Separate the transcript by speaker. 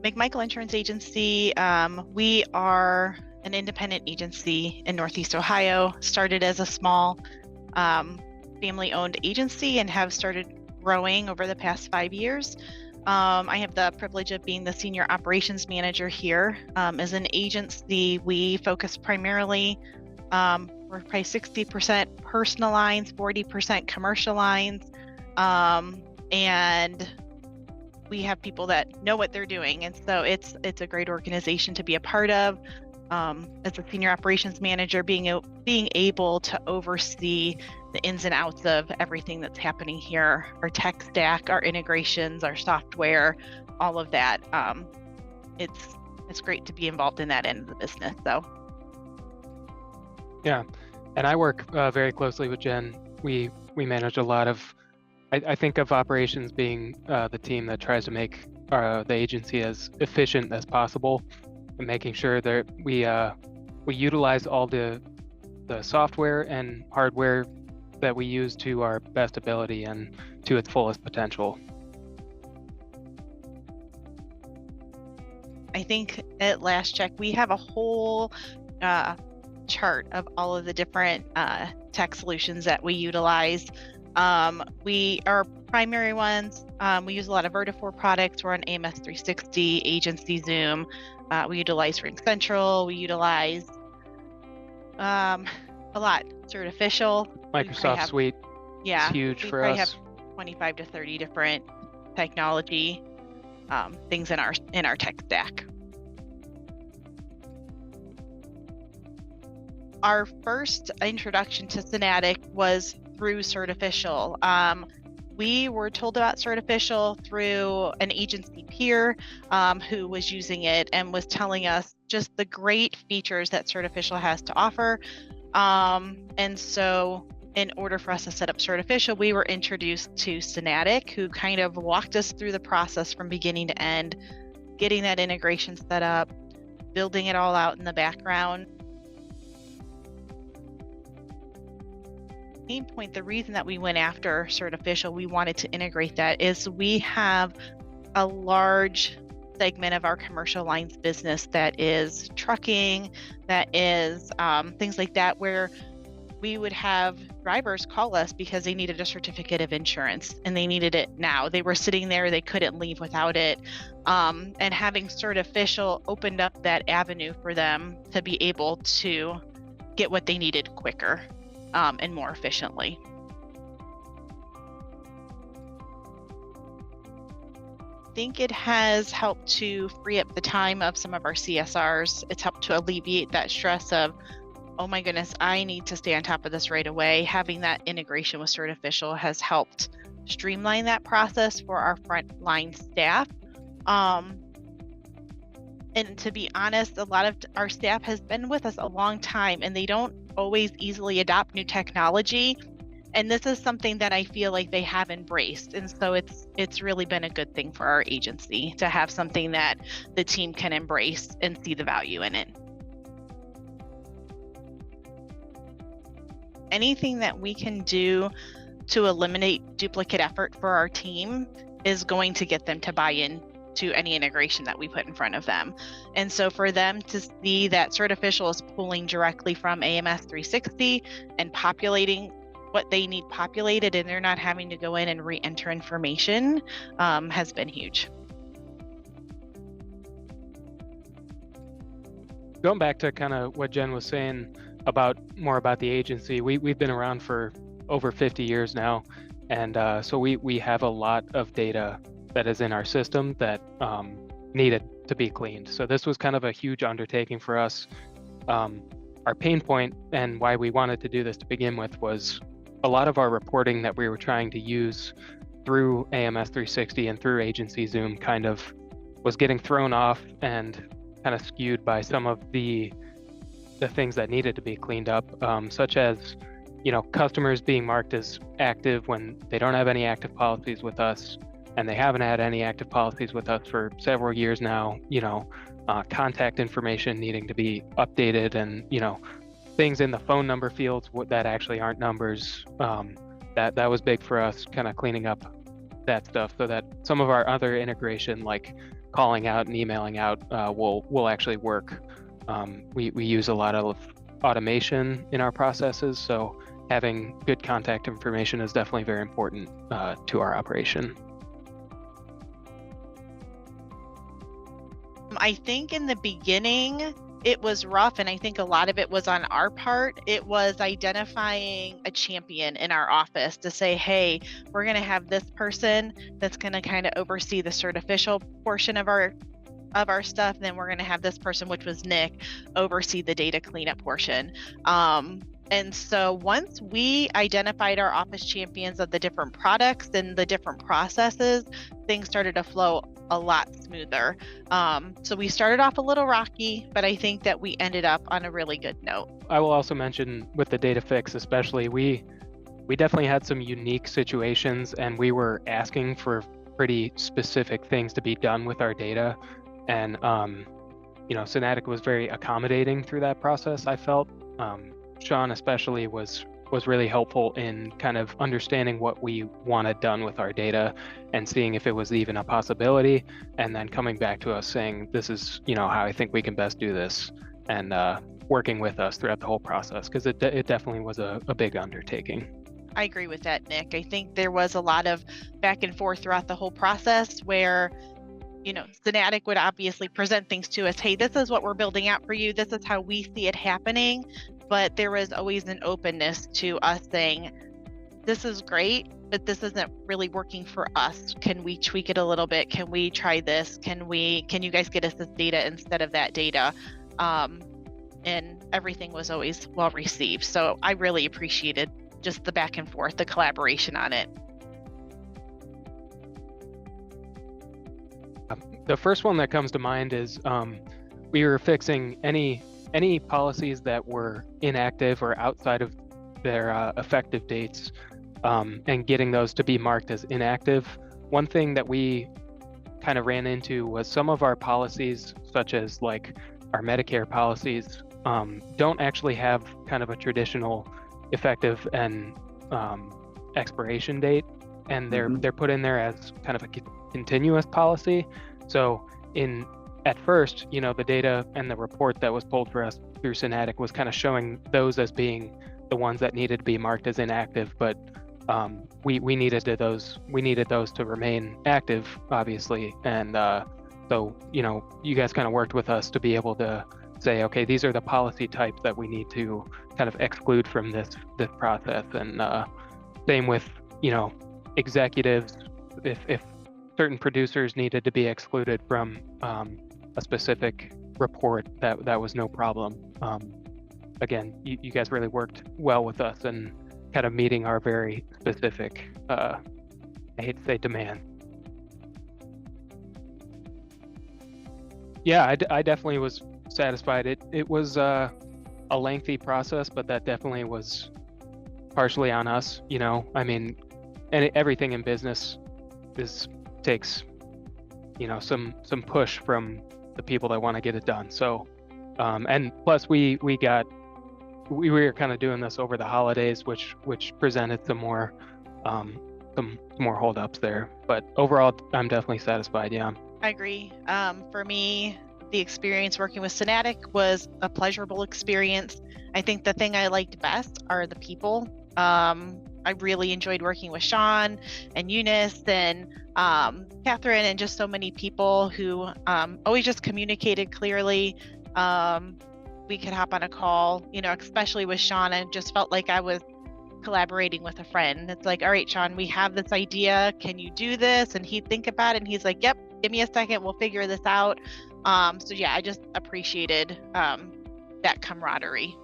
Speaker 1: McMichael Insurance Agency, we are an independent agency in Northeast Ohio, started as a small family-owned agency and have started growing over the past 5 years. I have the privilege of being the senior operations manager here. As an agency, we focus primarily, we're probably 60% personal lines, 40% commercial lines, and we have people that know what they're doing, and so it's a great organization to be a part of. As a senior operations manager, being able to oversee the ins and outs of everything that's happening here, our tech stack, our integrations, our software, all of that. It's great to be involved in that end of the business. So,
Speaker 2: yeah, and I work very closely with Jen. We manage a lot of. I think of operations being the team that tries to make the agency as efficient as possible, and making sure that we utilize all the software and hardware that we use to our best ability and to its fullest potential.
Speaker 1: I think at last check, we have a whole chart of all of the different tech solutions that we utilize. Our primary ones, we use a lot of Vertafore products. We're on AMS 360, Agency Zoom. We utilize RingCentral. We utilize a lot. Certificial.
Speaker 2: Microsoft Suite.
Speaker 1: Yeah,
Speaker 2: it's huge for us.
Speaker 1: We have 25 to 30 different technology things in our tech stack. Our first introduction to Synatic was through Certificial. We were told about Certificial through an agency peer who was using it and was telling us just the great features that Certificial has to offer. And so in order for us to set up Certificial, we were introduced to Synatic, who kind of walked us through the process from beginning to end, getting that integration set up, building it all out in the background. Main point, the reason that we went after Certificial, we wanted to integrate that, is we have a large segment of our commercial lines business that is trucking, that is things like that, where we would have drivers call us because they needed a certificate of insurance and they needed it now. They were sitting there, they couldn't leave without it. And having Certificial opened up that avenue for them to be able to get what they needed quicker and more efficiently. I think it has helped to free up the time of some of our CSRs. It's helped to alleviate that stress of, oh my goodness, I need to stay on top of this right away. Having that integration with Certificial has helped streamline that process for our frontline staff. And to be honest, a lot of our staff has been with us a long time and they don't always easily adopt new technology. And this is something that I feel like they have embraced. And so it's really been a good thing for our agency to have something that the team can embrace and see the value in it. Anything that we can do to eliminate duplicate effort for our team is going to get them to buy in to any integration that we put in front of them. And so for them to see that Certificial is pulling directly from AMS 360 and populating what they need populated, and they're not having to go in and re-enter information, has been huge.
Speaker 2: Going back to kind of what Jen was saying about the agency, we've been around for over 50 years now, and so we have a lot of data that is in our system that needed to be cleaned. So this was kind of a huge undertaking for us. Our pain point and why we wanted to do this to begin with was a lot of our reporting that we were trying to use through AMS 360 and through Agency Zoom kind of was getting thrown off and kind of skewed by some of the things that needed to be cleaned up, such as, customers being marked as active when they don't have any active policies with us, and they haven't had any active policies with us for several years now, contact information needing to be updated, and, things in the phone number fields that actually aren't numbers. That was big for us, kind of cleaning up that stuff, so that some of our other integration, like calling out and emailing out will actually work. We use a lot of automation in our processes, so having good contact information is definitely very important to our operation.
Speaker 1: I think in the beginning it was rough, and I think a lot of it was on our part. It was identifying a champion in our office to say, hey, we're going to have this person that's going to kind of oversee the certificial portion of our stuff, and then we're going to have this person, which was Nick, oversee the data cleanup portion. And so once we identified our office champions of the different products and the different processes, things started to flow a lot smoother. So we started off a little rocky, but I think that we ended up on a really good note.
Speaker 2: I will also mention with the data fix, especially, we definitely had some unique situations, and we were asking for pretty specific things to be done with our data. And, Synatic was very accommodating through that process, I felt. Sean especially was really helpful in kind of understanding what we wanted done with our data and seeing if it was even a possibility, and then coming back to us saying, this is, how I think we can best do this, and working with us throughout the whole process, because it definitely was a big undertaking.
Speaker 1: I agree with that, Nick. I think there was a lot of back and forth throughout the whole process where Synatic would obviously present things to us. Hey, this is what we're building out for you. This is how we see it happening. But there was always an openness to us saying, this is great, but this isn't really working for us. Can we tweak it a little bit? Can we try this? Can you guys get us this data instead of that data? And everything was always well received. So I really appreciated just the back and forth, the collaboration on it.
Speaker 2: The first one that comes to mind is we were fixing any policies that were inactive or outside of their effective dates, and getting those to be marked as inactive. One thing that we kind of ran into was some of our policies, such as like our Medicare policies, don't actually have kind of a traditional effective and expiration date, and they're put in there as kind of a continuous policy. So at first, the data and the report that was pulled for us through Synatic was kind of showing those as being the ones that needed to be marked as inactive, but we needed those to remain active, obviously. And so you guys kind of worked with us to be able to say, okay, these are the policy types that we need to kind of exclude from this process. And same with executives, if certain producers needed to be excluded from a specific report, that was no problem. Again, you guys really worked well with us and kind of meeting our very specific, I hate to say, demand. Yeah, I definitely was satisfied. It was a lengthy process, but that definitely was partially on us. I mean, and everything in business takes some push from the people that want to get it done. So and plus we were kind of doing this over the holidays, which presented some more holdups there, but overall I'm definitely satisfied. Yeah,
Speaker 1: I agree. For me, the experience working with Synatic was a pleasurable experience. I think the thing I liked best are the people. I really enjoyed working with Sean and Eunice and Catherine, and just so many people who always just communicated clearly. We could hop on a call, especially with Sean, and just felt like I was collaborating with a friend. It's like, all right, Sean, we have this idea. Can you do this? And he'd think about it, and he's like, yep, give me a second. We'll figure this out. So yeah, I just appreciated that camaraderie.